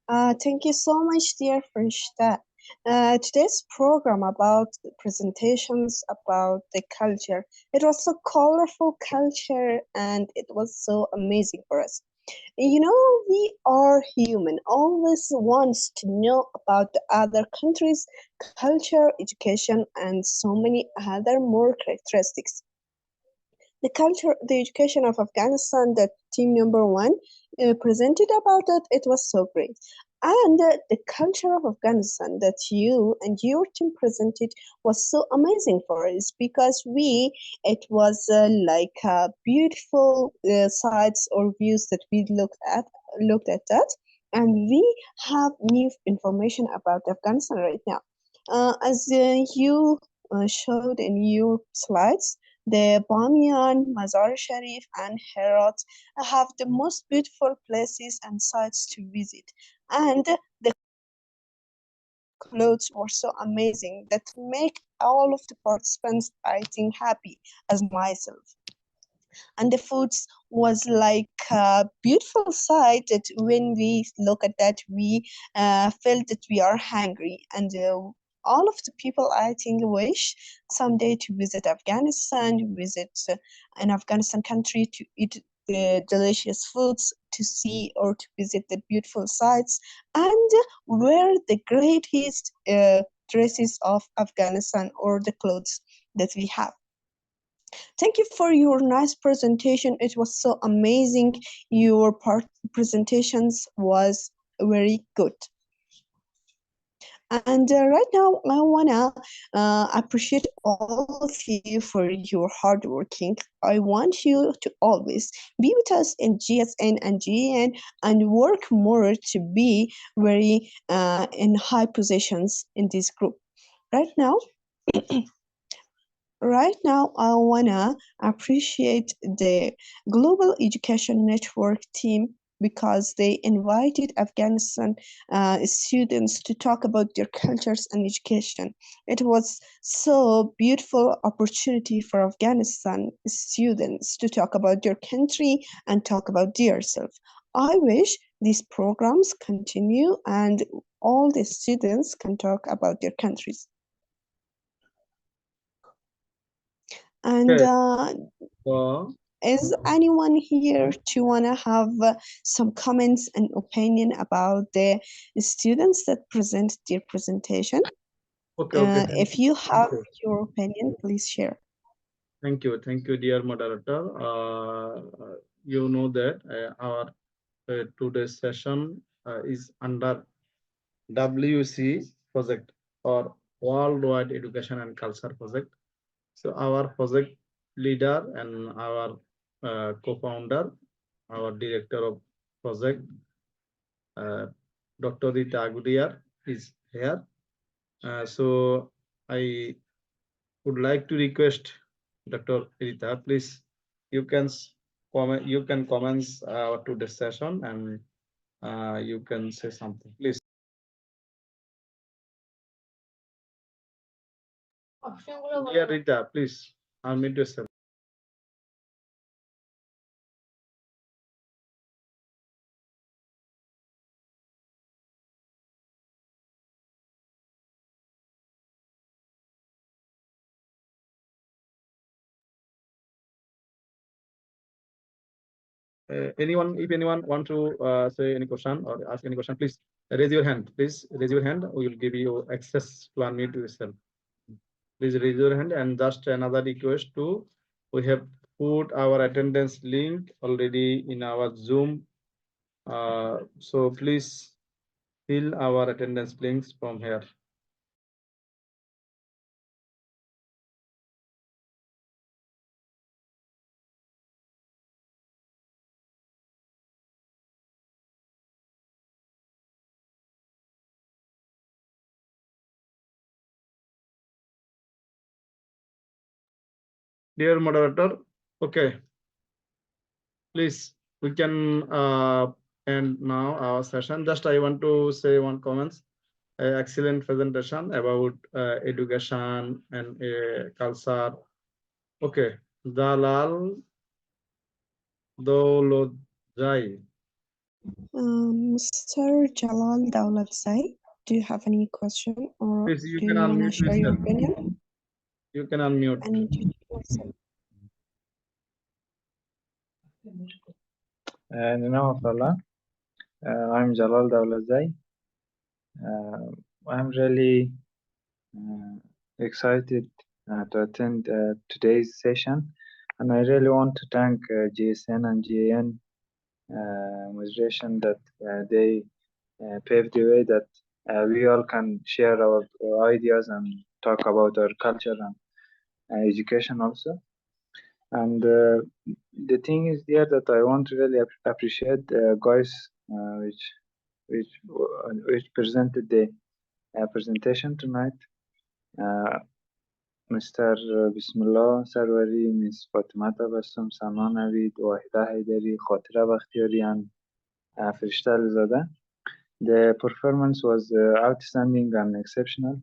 S2: Thank you so much, dear Frishta. Today's program about presentations about the culture. It was so colorful culture and it was so amazing for us. You know, we are human, always wants to know about the other countries' culture, education, and so many other more characteristics. The culture, the education of Afghanistan that team number one presented about it, it was so great. And the culture of Afghanistan that you and your team presented was so amazing for us because it was like beautiful sites or views that we looked at that, and we have new information about Afghanistan right now. As you showed in your slides, the Bamiyan, Mazar Sharif, and Herat have the most beautiful places and sites to visit. And the clothes were so amazing that make all of the participants, I think, happy as myself. And the foods was like a beautiful sight that when we look at that, we felt that we are hungry. And all of the people, I think, wish someday to visit Afghanistan, visit an Afghanistan country to eat the delicious foods, to see or to visit the beautiful sites, and wear the greatest dresses of Afghanistan or the clothes that we have. Thank you for your nice presentation. It was so amazing. Your presentations was very good. And right now, I wanna appreciate all of you for your hard working. I want you to always be with us in GSN and GEN and work more to be very in high positions in this group. Right now, I wanna appreciate the Global Education Network team because they invited Afghanistan students to talk about their cultures and education. It was so beautiful opportunity for Afghanistan students to talk about their country and talk about themselves. I wish these programs continue and all the students can talk about their countries. And
S1: Okay.
S2: is anyone here to wanna have some comments and opinion about the students that present their presentation?
S1: Okay.
S2: If you have your opinion, please share.
S1: Thank you, dear moderator. You know that our today's session is under WC project or Worldwide Education and Culture project. So our project leader and our co-founder, our director of project, Dr. Rita Agudiar is here. So I would like to request Dr. Rita, please, you can comment. You can comment to the session and you can say something, please. Dear Rita, please unmute yourself. Anyone, if anyone want to say any question or ask any question, please raise your hand. Please raise your hand. We will give you access to unmute yourself. Please raise your hand. And just another request to, we have put our attendance link already in our Zoom. So please fill our attendance links from here. Dear moderator, okay. Please, we can end now our session. Just I want to say one comments. Excellent presentation about education and culture. Okay, Dalal Dolojai.
S2: Mr. Jalal Dawlatzai, do you have any question or
S1: Please, you
S2: do
S1: can
S2: you want to
S1: unmute
S2: share your
S1: yourself.
S2: opinion?
S1: You can unmute.
S2: Unmute yourself.
S11: I'm Jalal Dawlatzai. I'm really excited to attend today's session, and I really want to thank GSN and GAN moderation that they paved the way that we all can share our ideas and talk about our culture and education also. And the thing is there that I want to really appreciate guys which presented the presentation tonight. Mr. Bismillah Sarwari, Ms. Fatima Tabassum, Sana Navid, Wahida Haidari, Khatira Bakhtiyari, and Firishta Alizadeh. The performance was outstanding and exceptional,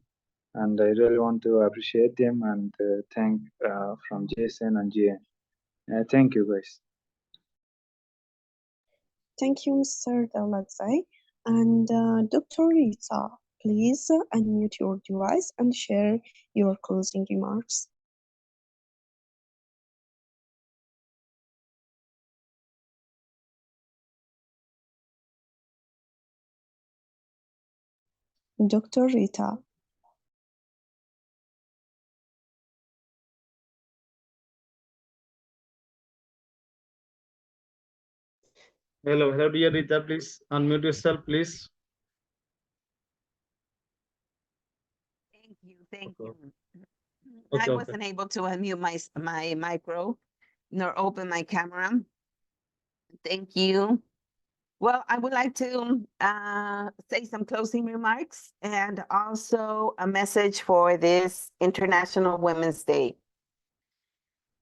S11: and I really want to appreciate them and thank from JSN and GN. Thank you, guys.
S2: Thank you, Mr. Dawlatzai. And Dr. Rita, please unmute your device and share your closing remarks. Dr. Rita.
S1: Hello, dear Rita, please unmute yourself, please.
S12: Thank you.
S1: Okay,
S12: I wasn't able to unmute my micro nor open my camera. Thank you. Well, I would like to say some closing remarks and also a message for this International Women's Day.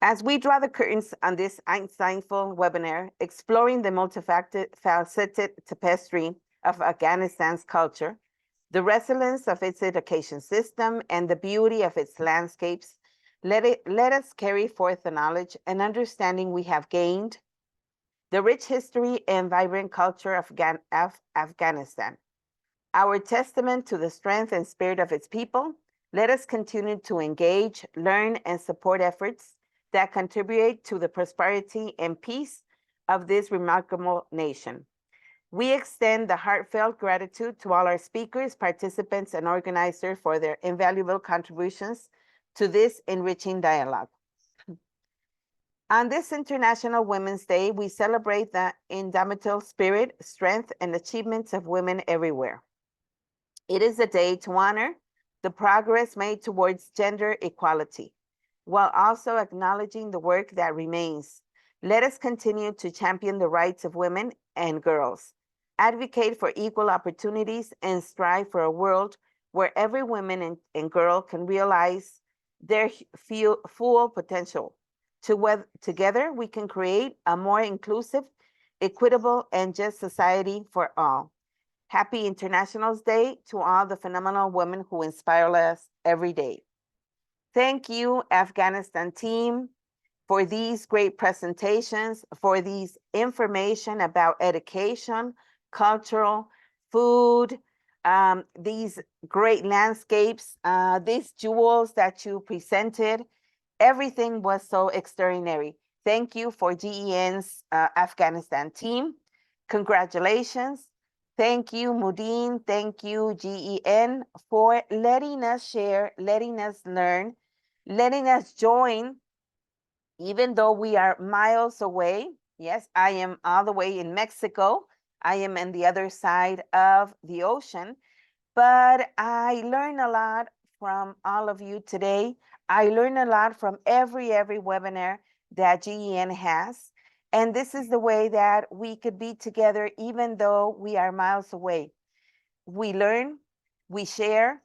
S12: As we draw the curtains on this insightful webinar, exploring the multifaceted tapestry of Afghanistan's culture, the resilience of its education system, and the beauty of its landscapes, let us carry forth the knowledge and understanding we have gained, the rich history and vibrant culture of Afghanistan. Our testament to the strength and spirit of its people, let us continue to engage, learn, and support efforts that contribute to the prosperity and peace of this remarkable nation. We extend the heartfelt gratitude to all our speakers, participants, and organizers for their invaluable contributions to this enriching dialogue. On this International Women's Day, we celebrate the indomitable spirit, strength, and achievements of women everywhere. It is a day to honor the progress made towards gender equality, while also acknowledging the work that remains. Let us continue to champion the rights of women and girls, advocate for equal opportunities, and strive for a world where every woman and girl can realize their full potential. Together, we can create a more inclusive, equitable, and just society for all. Happy International Day to all the phenomenal women who inspire us every day. Thank you, Afghanistan team, for these great presentations, for these information about education, cultural, food, these great landscapes, these jewels that you presented. Everything was so extraordinary. Thank you for GEN's Afghanistan team. Congratulations. Thank you, Mudin. Thank you, GEN, for letting us share, letting us learn, letting us join, even though we are miles away. Yes, I am all the way in Mexico. I am on the other side of the ocean, but I learned a lot from all of you today. I learned a lot from every webinar that GEN has. And this is the way that we could be together, even though we are miles away. We learn, we share,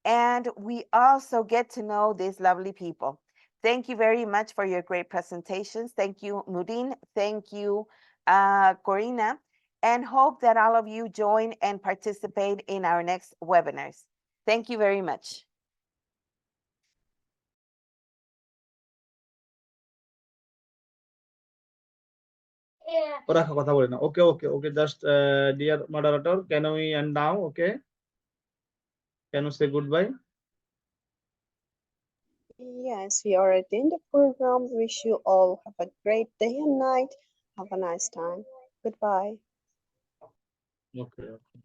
S12: and we also get to know these lovely people. Thank you very much for your great presentations. Thank you, Mudin. Thank you, Corina, and hope that all of you join and participate in our next webinars. Thank you very much.
S1: ওরা কথা বলে না। Okay, okay, okay. Just dear moderator, can we end now? Okay. Can you say goodbye?
S2: Yes, we are at the end of the program. Wish you all have a great day and night. Have a nice time. Goodbye.
S1: Okay. Okay.